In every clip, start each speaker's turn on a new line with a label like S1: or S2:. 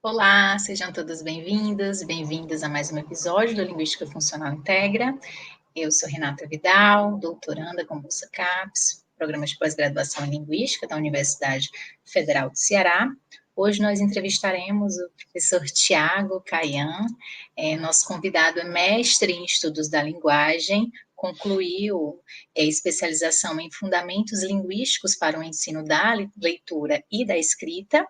S1: Olá, sejam todos bem-vindos, bem-vindas a mais um episódio do Linguística Funcional Integra. Eu sou Renata Vidal, doutoranda com bolsa CAPES, programa de pós-graduação em Linguística da Universidade Federal do Ceará. Hoje nós entrevistaremos o professor Tiago Caian. Nosso convidado é mestre em estudos da linguagem, concluiu especialização em fundamentos linguísticos para o ensino da leitura e da escrita.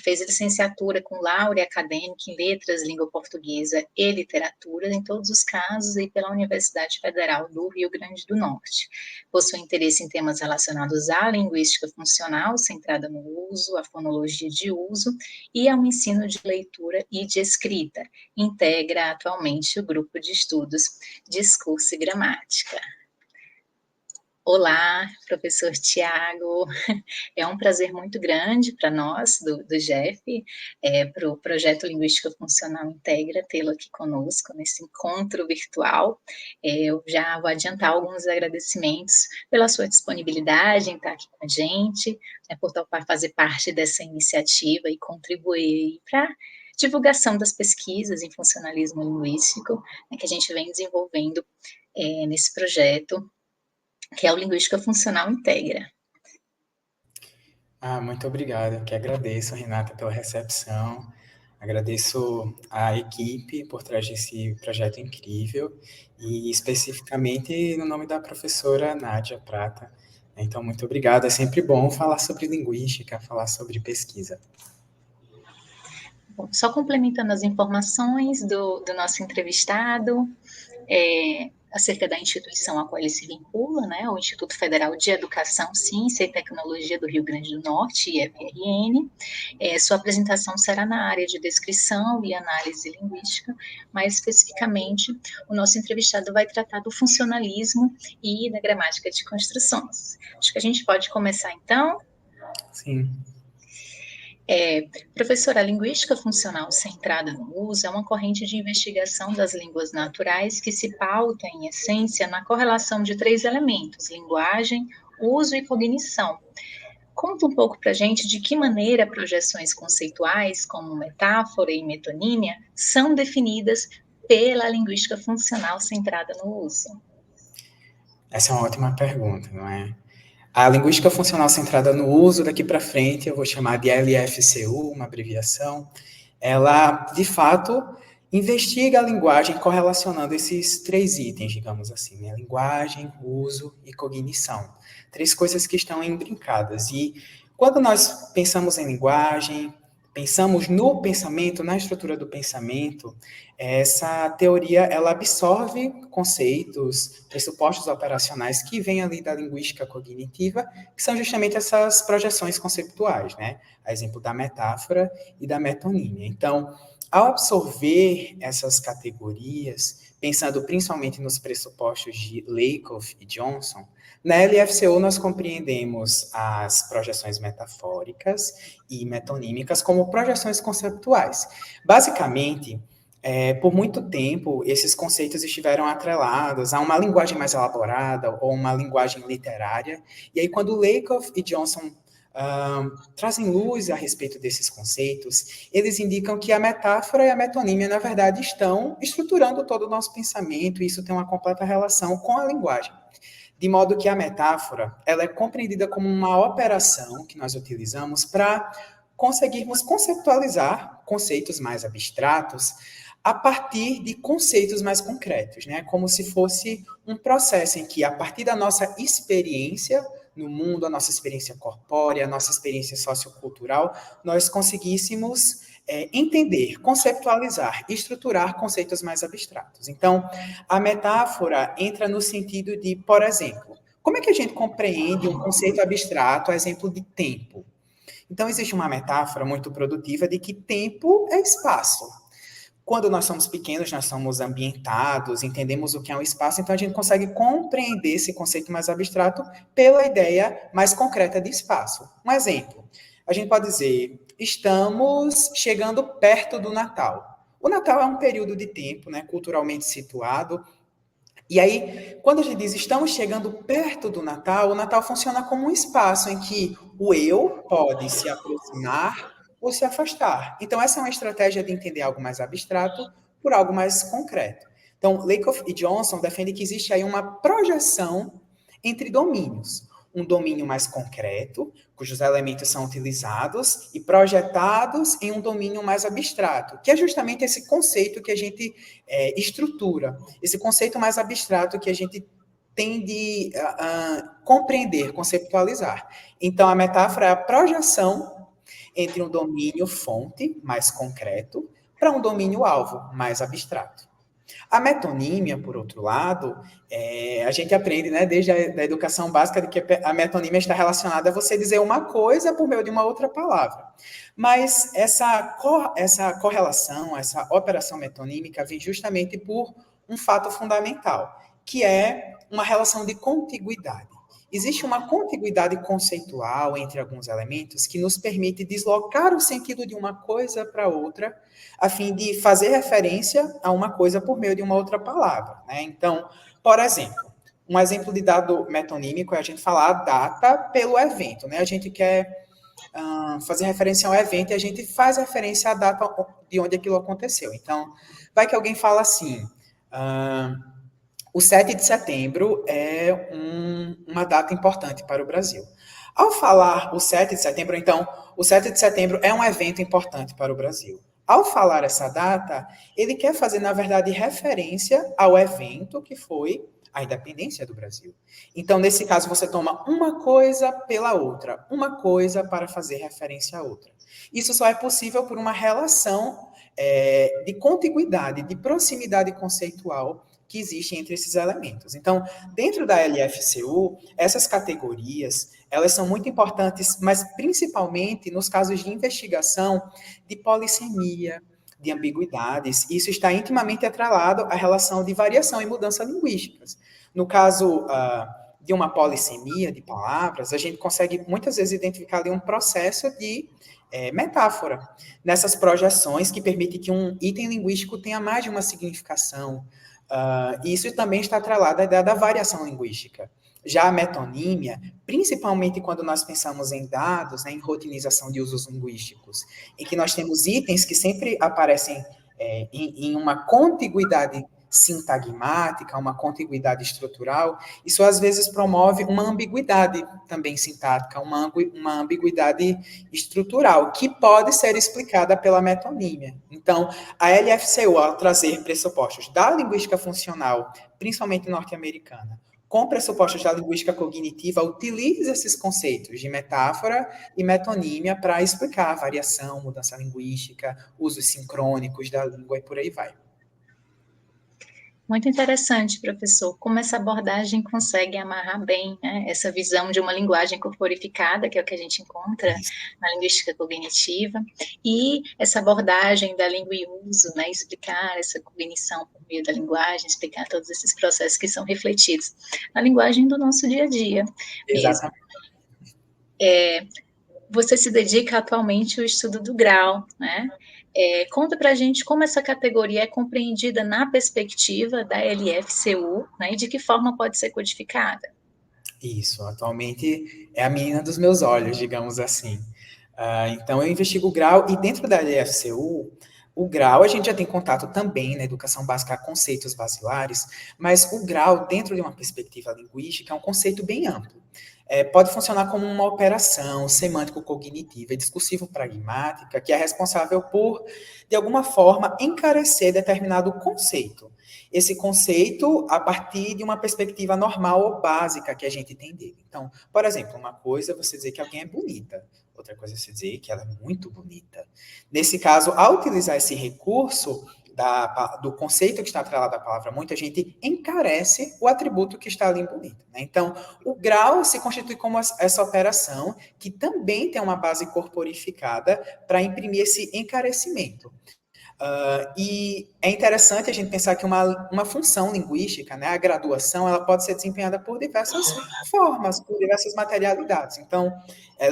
S1: Fez licenciatura com laurea acadêmica em Letras, Língua Portuguesa e Literatura, em todos os casos, e pela Universidade Federal do Rio Grande do Norte. Possui interesse em temas relacionados à linguística funcional, centrada no uso, a fonologia de uso e ao ensino de leitura e de escrita. Integra atualmente o grupo de estudos Discurso e Gramática. Olá, professor Tiago. É um prazer muito grande para nós, do GEF, para o Projeto Linguística Funcional Integra, tê-lo aqui conosco nesse encontro virtual. Eu já vou adiantar alguns agradecimentos pela sua disponibilidade em estar aqui com a gente, por fazer parte dessa iniciativa e contribuir para a divulgação das pesquisas em funcionalismo linguístico, que a gente vem desenvolvendo nesse projeto, que é o Linguística Funcional Integra.
S2: Muito obrigado. Que agradeço, Renata, pela recepção. Agradeço a equipe por trás desse projeto incrível e especificamente no nome da professora Nádia Prata. Então, muito obrigado. É sempre bom falar sobre linguística, falar sobre pesquisa.
S1: Bom, só complementando as informações do nosso entrevistado, acerca da instituição a qual ele se vincula, né, o Instituto Federal de Educação, Ciência e Tecnologia do Rio Grande do Norte, IFRN. Sua apresentação será na área de descrição e análise linguística, mais especificamente, o nosso entrevistado vai tratar do funcionalismo e da gramática de construções. Acho que a gente pode começar, então?
S2: Sim.
S1: Professora, a linguística funcional centrada no uso é uma corrente de investigação das línguas naturais que se pauta, em essência, na correlação de três elementos: linguagem, uso e cognição. Conta um pouco para a gente de que maneira projeções conceituais, como metáfora e metonímia, são definidas pela linguística funcional centrada no uso.
S2: Essa é uma ótima pergunta, não é? A linguística funcional centrada no uso, daqui para frente, eu vou chamar de LFCU, uma abreviação. Ela, de fato, investiga a linguagem correlacionando esses três itens, digamos assim, né? Linguagem, uso e cognição. Três coisas que estão embrincadas. E quando nós pensamos em linguagem, pensamos no pensamento, na estrutura do pensamento, essa teoria ela absorve conceitos, pressupostos operacionais que vêm ali da linguística cognitiva, que são justamente essas projeções conceituais, né? A exemplo da metáfora e da metonímia. Então, ao absorver essas categorias, pensando principalmente nos pressupostos de Lakoff e Johnson, na LFCO nós compreendemos as projeções metafóricas e metonímicas como projeções conceptuais. Basicamente, por muito tempo, esses conceitos estiveram atrelados a uma linguagem mais elaborada ou uma linguagem literária. E aí, quando Lakoff e Johnson trazem luz a respeito desses conceitos, eles indicam que a metáfora e a metonímia, na verdade, estão estruturando todo o nosso pensamento, e isso tem uma completa relação com a linguagem. De modo que a metáfora ela é compreendida como uma operação que nós utilizamos para conseguirmos conceptualizar conceitos mais abstratos a partir de conceitos mais concretos, né? Como se fosse um processo em que, a partir da nossa experiência no mundo, a nossa experiência corpórea, a nossa experiência sociocultural, nós conseguíssemos entender, conceptualizar, estruturar conceitos mais abstratos. Então, a metáfora entra no sentido de, por exemplo, como é que a gente compreende um conceito abstrato, a exemplo de tempo? Então, existe uma metáfora muito produtiva de que tempo é espaço. Quando nós somos pequenos, nós somos ambientados, entendemos o que é um espaço, então a gente consegue compreender esse conceito mais abstrato pela ideia mais concreta de espaço. Um exemplo, a gente pode dizer, estamos chegando perto do Natal. O Natal é um período de tempo, né, culturalmente situado, e aí, quando a gente diz estamos chegando perto do Natal, o Natal funciona como um espaço em que o eu pode se aproximar ou se afastar. Então, essa é uma estratégia de entender algo mais abstrato por algo mais concreto. Então, Lakoff e Johnson defendem que existe aí uma projeção entre domínios. Um domínio mais concreto, cujos elementos são utilizados e projetados em um domínio mais abstrato, que é justamente esse conceito que a gente estrutura, esse conceito mais abstrato que a gente tem de compreender, conceptualizar. Então, a metáfora é a projeção entre um domínio fonte, mais concreto, para um domínio alvo, mais abstrato. A metonímia, por outro lado, a gente aprende, né, desde a educação básica, de que a metonímia está relacionada a você dizer uma coisa por meio de uma outra palavra. Mas essa correlação, essa operação metonímica vem justamente por um fato fundamental, que é uma relação de contiguidade. Existe uma contiguidade conceitual entre alguns elementos que nos permite deslocar o sentido de uma coisa para outra, a fim de fazer referência a uma coisa por meio de uma outra palavra, né? Então, por exemplo, um exemplo de dado metonímico é a gente falar a data pelo evento, né? A gente quer fazer referência ao evento e a gente faz referência à data de onde aquilo aconteceu. Então, vai que alguém fala assim... o 7 de setembro é uma data importante para o Brasil. Ao falar o 7 de setembro, então, o 7 de setembro é um evento importante para o Brasil. Ao falar essa data, ele quer fazer, na verdade, referência ao evento que foi a independência do Brasil. Então, nesse caso, você toma uma coisa pela outra, uma coisa para fazer referência à outra. Isso só é possível por uma relação de contiguidade, de proximidade conceitual que existe entre esses elementos. Então, dentro da LFCU, essas categorias, elas são muito importantes, mas principalmente nos casos de investigação de polissemia, de ambiguidades. Isso está intimamente atrelado à relação de variação e mudança linguísticas. No caso de uma polissemia de palavras, a gente consegue muitas vezes identificar ali um processo de metáfora, nessas projeções que permite que um item linguístico tenha mais de uma significação. Isso também está atrelado à ideia da variação linguística. Já a metonímia, principalmente quando nós pensamos em dados, né, em rotinização de usos linguísticos, em que nós temos itens que sempre aparecem em uma contiguidade sintagmática, uma contiguidade estrutural, isso às vezes promove uma ambiguidade também sintática, uma ambiguidade estrutural, que pode ser explicada pela metonímia. Então, a LFCU, ao trazer pressupostos da linguística funcional, principalmente norte-americana, com pressupostos da linguística cognitiva, utiliza esses conceitos de metáfora e metonímia para explicar a variação, mudança linguística, usos sincrônicos da língua e por aí vai.
S1: Muito interessante, professor, como essa abordagem consegue amarrar bem, né, essa visão de uma linguagem corporificada, que é o que a gente encontra na linguística cognitiva, e essa abordagem da língua e uso, né, explicar essa cognição por meio da linguagem, explicar todos esses processos que são refletidos na linguagem do nosso dia a dia mesmo. Você se dedica atualmente ao estudo do grau, né? Conta para a gente como essa categoria é compreendida na perspectiva da LFCU, né, e de que forma pode ser codificada.
S2: Isso, atualmente é a menina dos meus olhos, digamos assim. Então, eu investigo o grau, e dentro da LFCU, o grau, a gente já tem contato também na educação básica a conceitos basilares, mas o grau, dentro de uma perspectiva linguística, é um conceito bem amplo. Pode funcionar como uma operação semântico-cognitiva e discursivo-pragmática que é responsável por, de alguma forma, encarecer determinado conceito. Esse conceito a partir de uma perspectiva normal ou básica que a gente tem dele. Então, por exemplo, uma coisa é você dizer que alguém é bonita, outra coisa é você dizer que ela é muito bonita. Nesse caso, ao utilizar esse recurso do conceito que está atrelado à palavra muito, a gente encarece o atributo que está ali em bonito, né? Então, o grau se constitui como essa operação que também tem uma base corporificada para imprimir esse encarecimento. E é interessante a gente pensar que uma função linguística, né, a graduação, ela pode ser desempenhada por diversas formas, por diversas materialidades. Então,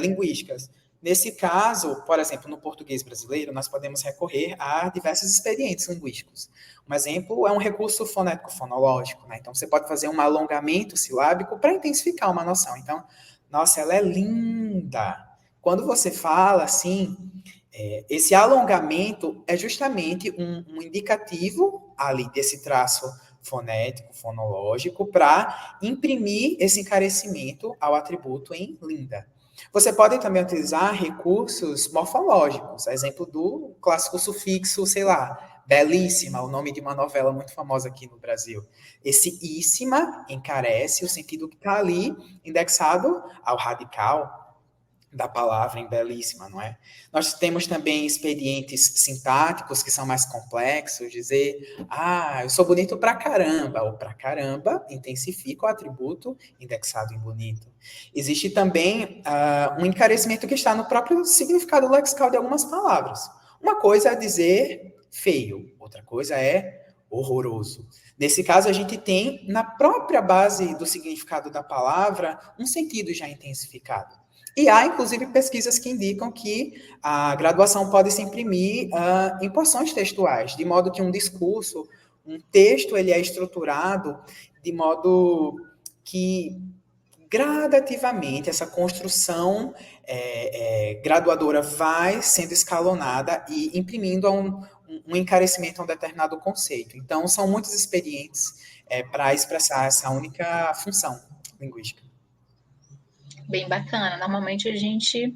S2: linguísticas. Nesse caso, por exemplo, no português brasileiro, nós podemos recorrer a diversos expedientes linguísticos. Um exemplo é um recurso fonético-fonológico, né? Então, você pode fazer um alongamento silábico para intensificar uma noção. Então, nossa, ela é linda. Quando você fala assim, Esse alongamento é justamente um indicativo ali desse traço fonético, fonológico, para imprimir esse encarecimento ao atributo em linda. Você pode também utilizar recursos morfológicos, exemplo do clássico sufixo, sei lá, belíssima, o nome de uma novela muito famosa aqui no Brasil. Esse íssima encarece o sentido que está ali indexado ao radical da palavra em belíssima, não é? Nós temos também expedientes sintáticos que são mais complexos, dizer, eu sou bonito pra caramba, ou pra caramba intensifica o atributo indexado em bonito. Existe também um encarecimento que está no próprio significado lexical de algumas palavras. Uma coisa é dizer feio, outra coisa é horroroso. Nesse caso, a gente tem, na própria base do significado da palavra, um sentido já intensificado. E há, inclusive, pesquisas que indicam que a graduação pode se imprimir em porções textuais, de modo que um discurso, um texto, ele é estruturado de modo que, gradativamente, essa construção graduadora vai sendo escalonada e imprimindo um encarecimento a um determinado conceito. Então, são muitos expedientes para expressar essa única função linguística.
S1: Bem bacana. Normalmente a gente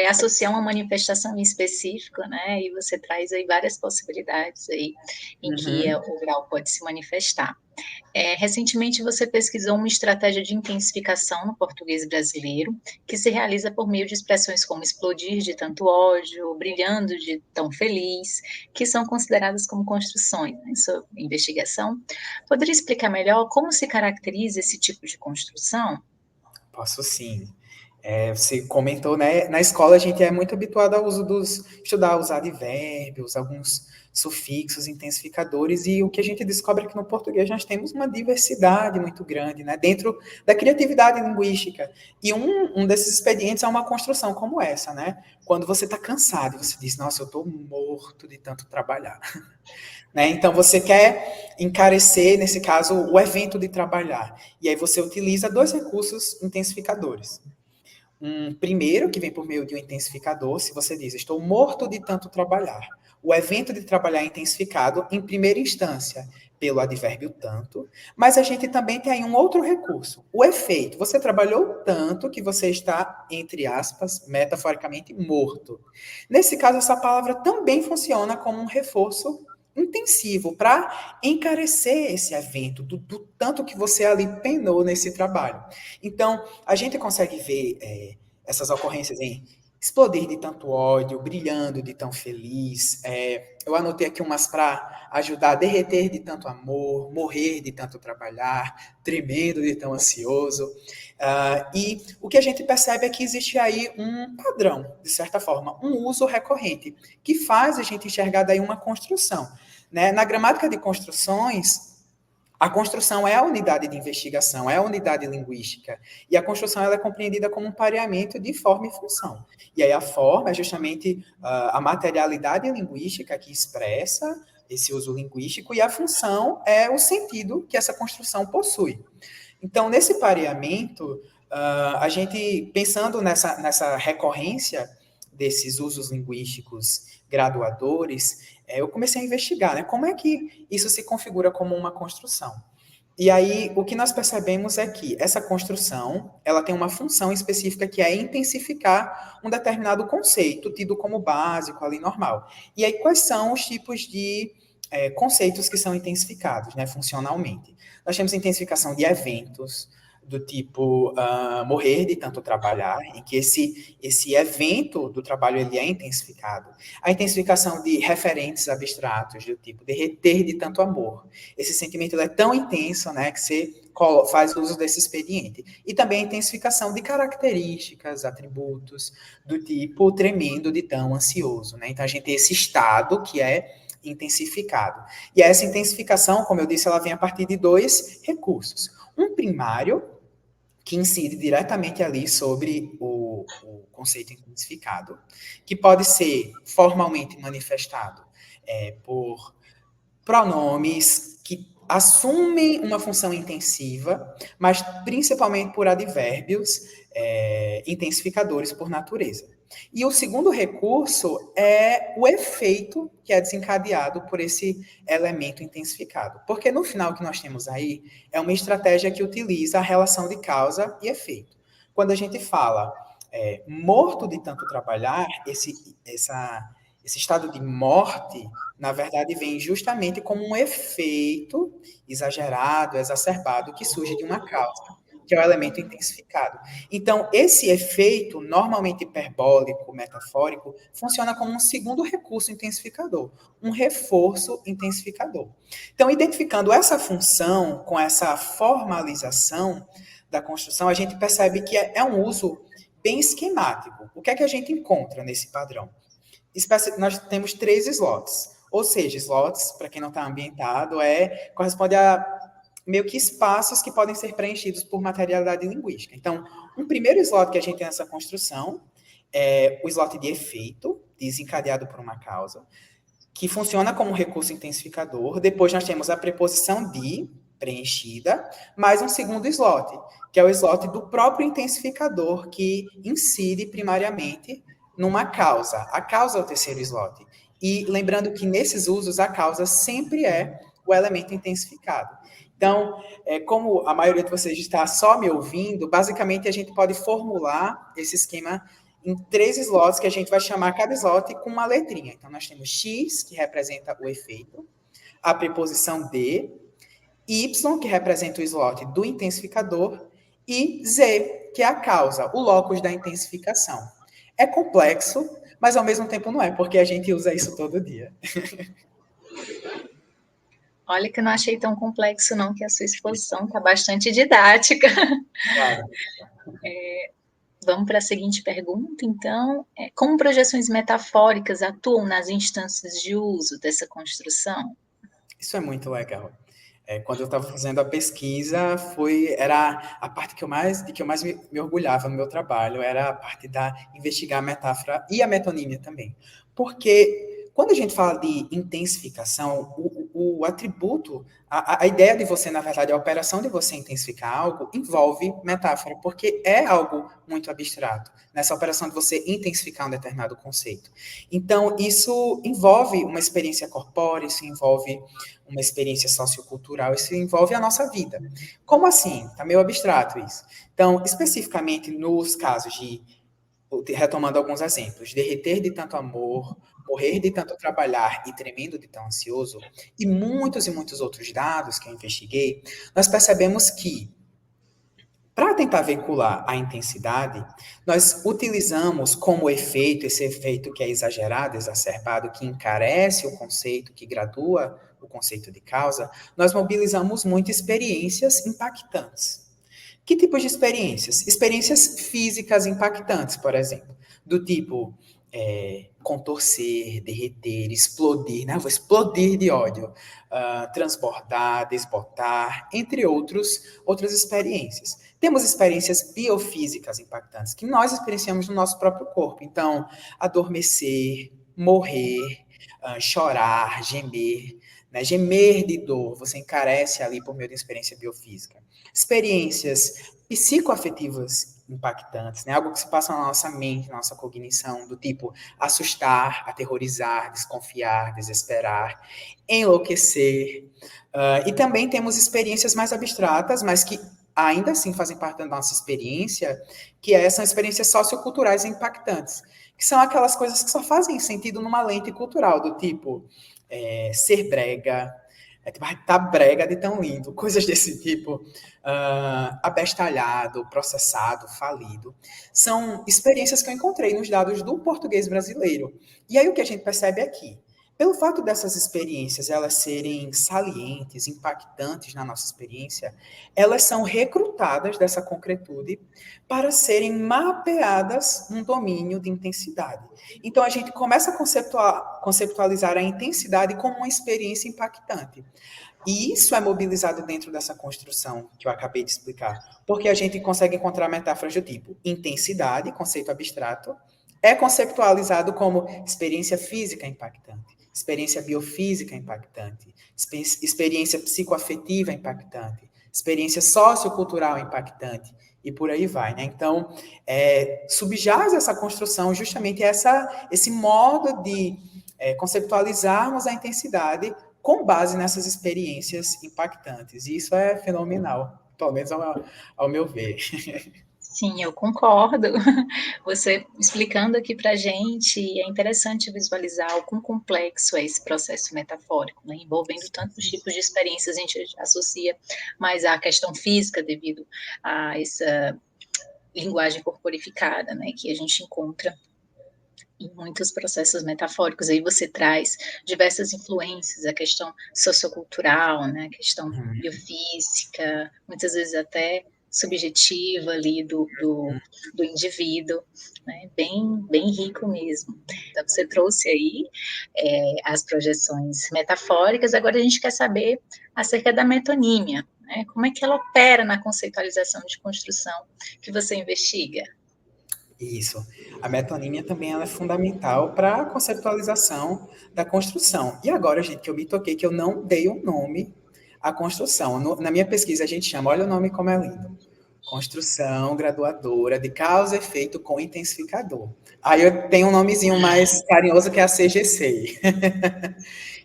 S1: associa uma manifestação em específico, né? E você traz aí várias possibilidades aí em que o grau pode se manifestar. Recentemente você pesquisou uma estratégia de intensificação no português brasileiro, que se realiza por meio de expressões como explodir de tanto ódio, brilhando de tão feliz, que são consideradas como construções, né, em sua investigação. Poderia explicar melhor como se caracteriza esse tipo de construção?
S2: Posso sim. Você comentou, né? Na escola a gente é muito habituado ao uso estudar os advérbios, alguns sufixos, intensificadores, e o que a gente descobre é que no português nós temos uma diversidade muito grande, né? Dentro da criatividade linguística. E um desses expedientes é uma construção como essa, né? Quando você está cansado e você diz, nossa, eu estou morto de tanto trabalhar. Né? Então, você quer encarecer, nesse caso, o evento de trabalhar. E aí você utiliza dois recursos intensificadores. Um primeiro, que vem por meio de um intensificador, se você diz, estou morto de tanto trabalhar. O evento de trabalhar é intensificado, em primeira instância, pelo advérbio tanto, mas a gente também tem aí um outro recurso, o efeito. Você trabalhou tanto que você está, entre aspas, metaforicamente, morto. Nesse caso, essa palavra também funciona como um reforço intensivo para encarecer esse evento, do tanto que você ali penou nesse trabalho. Então, a gente consegue ver essas ocorrências em explodir de tanto ódio, brilhando de tão feliz. Eu anotei aqui umas para ajudar a derreter de tanto amor, morrer de tanto trabalhar, tremendo de tão ansioso. E o que a gente percebe é que existe aí um padrão, de certa forma, um uso recorrente, que faz a gente enxergar daí uma construção. Né? Na gramática de construções, a construção é a unidade de investigação, é a unidade linguística. E a construção ela é compreendida como um pareamento de forma e função. E aí a forma é justamente a materialidade linguística que expressa esse uso linguístico, e a função é o sentido que essa construção possui. Então, nesse pareamento, a gente, pensando nessa recorrência desses usos linguísticos graduadores, eu comecei a investigar, né? Como é que isso se configura como uma construção? E aí, o que nós percebemos é que essa construção, ela tem uma função específica que é intensificar um determinado conceito, tido como básico ali, normal. E aí, quais são os tipos de conceitos que são intensificados, né, funcionalmente? Nós temos intensificação de eventos, do tipo morrer de tanto trabalhar, em que esse evento do trabalho ele é intensificado. A intensificação de referentes abstratos, do tipo derreter de tanto amor. Esse sentimento ele é tão intenso, né, que você faz uso desse expediente. E também a intensificação de características, atributos, do tipo tremendo de tão ansioso. Né? Então, a gente tem esse estado que é intensificado. E essa intensificação, como eu disse, ela vem a partir de dois recursos. Um primário, que incide diretamente ali sobre o conceito intensificado, que pode ser formalmente manifestado por pronomes que assumem uma função intensiva, mas principalmente por advérbios intensificadores por natureza. E o segundo recurso é o efeito que é desencadeado por esse elemento intensificado. Porque no final o que nós temos aí é uma estratégia que utiliza a relação de causa e efeito. Quando a gente fala morto de tanto trabalhar, esse estado de morte, na verdade, vem justamente como um efeito exagerado, exacerbado, que surge de uma causa, que é o elemento intensificado. Então, esse efeito, normalmente hiperbólico, metafórico, funciona como um segundo recurso intensificador, um reforço intensificador. Então, identificando essa função com essa formalização da construção, a gente percebe que é um uso bem esquemático. O que é que a gente encontra nesse padrão? Nós temos 3 slots, ou seja, slots, para quem não está ambientado, corresponde a meio que espaços que podem ser preenchidos por materialidade linguística. Então, um primeiro slot que a gente tem nessa construção é o slot de efeito, desencadeado por uma causa, que funciona como um recurso intensificador. Depois nós temos a preposição de, preenchida, mais um segundo slot, que é o slot do próprio intensificador, que incide primariamente numa causa. A causa é o terceiro slot. E lembrando que nesses usos, a causa sempre é o elemento intensificado. Então, como a maioria de vocês está só me ouvindo, basicamente a gente pode formular esse esquema em 3 slots, que a gente vai chamar cada slot com uma letrinha. Então, nós temos X, que representa o efeito, a preposição de, Y, que representa o slot do intensificador, e Z, que é a causa, o locus da intensificação. É complexo, mas ao mesmo tempo não é, porque a gente usa isso todo dia.
S1: Olha que eu não achei tão complexo não, que a sua exposição está bastante didática.
S2: Claro.
S1: Vamos para a seguinte pergunta, então. Como projeções metafóricas atuam nas instâncias de uso dessa construção?
S2: Isso é muito legal. Quando eu estava fazendo a pesquisa, era a parte que eu mais me orgulhava no meu trabalho, era a parte da investigar a metáfora e a metonímia também. Porque quando a gente fala de intensificação, o atributo, a ideia de você, na verdade, a operação de você intensificar algo envolve metáfora, porque é algo muito abstrato, nessa operação de você intensificar um determinado conceito. Então, isso envolve uma experiência corpórea, isso envolve uma experiência sociocultural, isso envolve a nossa vida. Como assim? Está meio abstrato isso. Então, especificamente nos casos de, retomando alguns exemplos, derreter de tanto amor, morrer de tanto trabalhar e tremendo de tão ansioso, e muitos outros dados que eu investiguei, nós percebemos que, para tentar veicular a intensidade, nós utilizamos como efeito, esse efeito que é exagerado, exacerbado, que encarece o conceito, que gradua o conceito de causa, nós mobilizamos muito experiências impactantes. Que tipo de experiências? Experiências físicas impactantes, por exemplo, do tipo contorcer, derreter, explodir, né? Eu vou explodir de ódio, transbordar, desbotar, entre outras experiências. Temos experiências biofísicas impactantes, que nós experienciamos no nosso próprio corpo. Então, adormecer, morrer, chorar, gemer, né? Gemer de dor, você encarece ali por meio da experiência biofísica. Experiências psicoafetivas impactantes, né? Algo que se passa na nossa mente, na nossa cognição, do tipo assustar, aterrorizar, desconfiar, desesperar, enlouquecer. E também temos experiências mais abstratas, mas que ainda assim fazem parte da nossa experiência, que são experiências socioculturais impactantes, que são aquelas coisas que só fazem sentido numa lente cultural, do tipo ser brega, tá brega de tão lindo, coisas desse tipo, abestalhado, processado, falido, são experiências que eu encontrei nos dados do português brasileiro. E aí o que a gente percebe aqui? Pelo fato dessas experiências elas serem salientes, impactantes na nossa experiência, elas são recrutadas dessa concretude para serem mapeadas num domínio de intensidade. Então, a gente começa a conceptualizar a intensidade como uma experiência impactante. E isso é mobilizado dentro dessa construção que eu acabei de explicar, porque a gente consegue encontrar metáforas do tipo intensidade, conceito abstrato, é conceptualizado como experiência física impactante, experiência biofísica impactante, experiência psicoafetiva impactante, experiência sociocultural impactante, e por aí vai, né? Então, subjaz essa construção justamente esse modo de conceptualizarmos a intensidade com base nessas experiências impactantes. E isso é fenomenal, pelo menos ao meu ver.
S1: Sim, eu concordo. Você explicando aqui para a gente, é interessante visualizar o quão complexo é esse processo metafórico, né? Envolvendo tantos tipos de experiências, a gente associa mais à questão física devido a essa linguagem corporificada, né, que a gente encontra em muitos processos metafóricos. Aí você traz diversas influências, a questão sociocultural, né, a questão biofísica, muitas vezes até subjetiva ali do indivíduo, né, bem rico mesmo. Então, você trouxe aí as projeções metafóricas, agora a gente quer saber acerca da metonímia, né, como é que ela opera na conceitualização de construção que você investiga?
S2: Isso. A metonímia também ela é fundamental para a conceptualização da construção. E agora, gente, que eu me toquei que eu não dei um nome à construção. Na minha pesquisa, a gente chama, olha o nome como é lindo. Construção graduadora de causa e efeito com intensificador. Aí eu tenho um nomezinho mais carinhoso que é a CGC.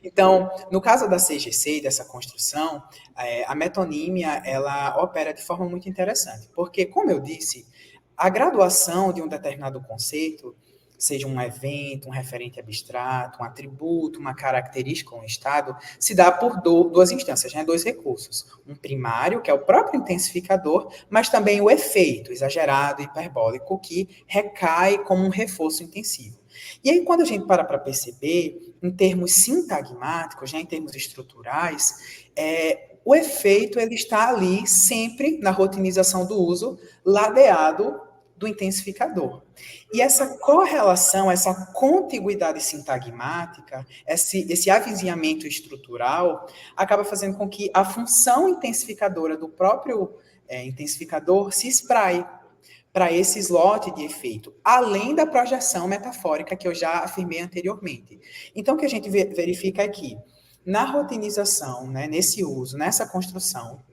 S2: Então, no caso da CGC, dessa construção, a metonímia, ela opera de forma muito interessante, porque, como eu disse, a graduação de um determinado conceito, seja um evento, um referente abstrato, um atributo, uma característica ou um estado, se dá por duas instâncias, né? Dois recursos. Um primário, que é o próprio intensificador, mas também o efeito exagerado, hiperbólico, que recai como um reforço intensivo. E aí, quando a gente para perceber, em termos sintagmáticos, né, em termos estruturais, o efeito ele está ali sempre na rotinização do uso, ladeado do intensificador. E essa correlação, essa contiguidade sintagmática, esse avizinhamento estrutural, acaba fazendo com que a função intensificadora do próprio intensificador se espraie para esse slot de efeito, além da projeção metafórica que eu já afirmei anteriormente. Então, o que a gente verifica aqui, na rotinização, né, nesse uso, nessa construção,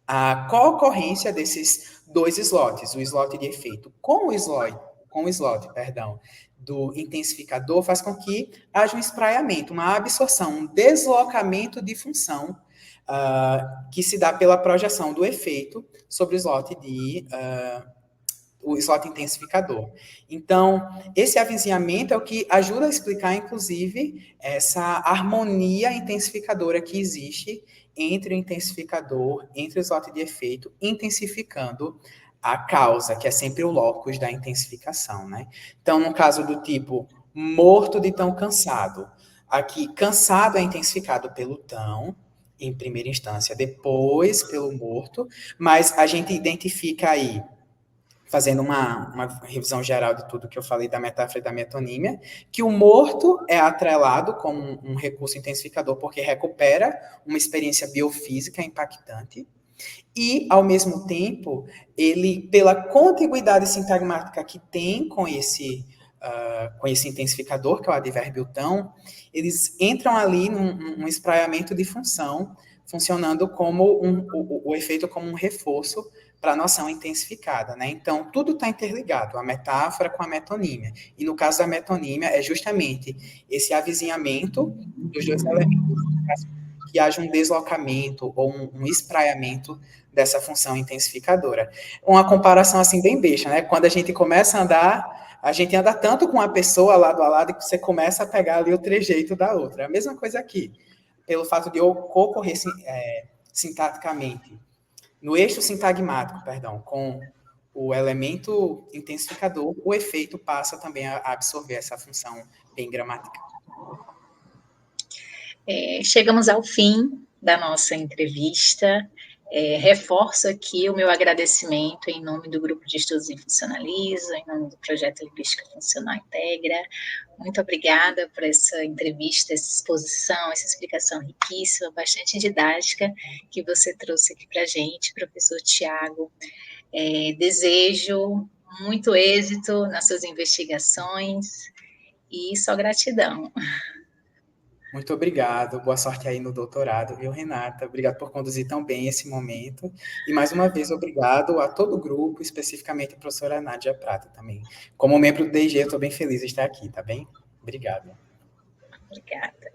S2: a co-ocorrência desses dois slots, o slot de efeito com o slot, perdão, do intensificador, faz com que haja um espraiamento, uma absorção, um deslocamento de função que se dá pela projeção do efeito sobre o slot intensificador. Então, esse avizinhamento é o que ajuda a explicar, inclusive, essa harmonia intensificadora que existe entre o intensificador, entre o slot de efeito, intensificando a causa, que é sempre o locus da intensificação, né? Então, no caso do tipo morto de tão cansado, aqui cansado é intensificado pelo tão, em primeira instância, depois pelo morto, mas a gente identifica aí fazendo uma revisão geral de tudo que eu falei da metáfora e da metonímia, que o morto é atrelado como um recurso intensificador porque recupera uma experiência biofísica impactante e, ao mesmo tempo, ele, pela contiguidade sintagmática que tem com esse intensificador, que é o advérbio tão, eles entram ali num espraiamento de função, funcionando como o efeito como um reforço para a noção intensificada, né? Então, tudo está interligado, a metáfora com a metonímia. E no caso da metonímia, é justamente esse avizinhamento dos dois elementos, que haja um deslocamento ou um espraiamento dessa função intensificadora. Uma comparação assim bem besta, né? Quando a gente começa a andar, a gente anda tanto com uma pessoa lado a lado que você começa a pegar ali o trejeito da outra. É a mesma coisa aqui, pelo fato de ocorrer sintaticamente no eixo sintagmático, perdão, com o elemento intensificador, o efeito passa também a absorver essa função bem gramatical.
S1: Chegamos ao fim da nossa entrevista. Reforço aqui o meu agradecimento em nome do Grupo de Estudos em Funcionalismo, em nome do Projeto Linguística Funcional Integra. Muito obrigada por essa entrevista, essa exposição, essa explicação riquíssima, bastante didática que você trouxe aqui para a gente, professor Tiago. Desejo muito êxito nas suas investigações e só gratidão.
S2: Muito obrigado. Boa sorte aí no doutorado, viu, Renata? Obrigado por conduzir tão bem esse momento. E, mais uma vez, obrigado a todo o grupo, especificamente a professora Nádia Prata também. Como membro do DG, eu estou bem feliz de estar aqui, tá bem? Obrigado.
S1: Obrigada.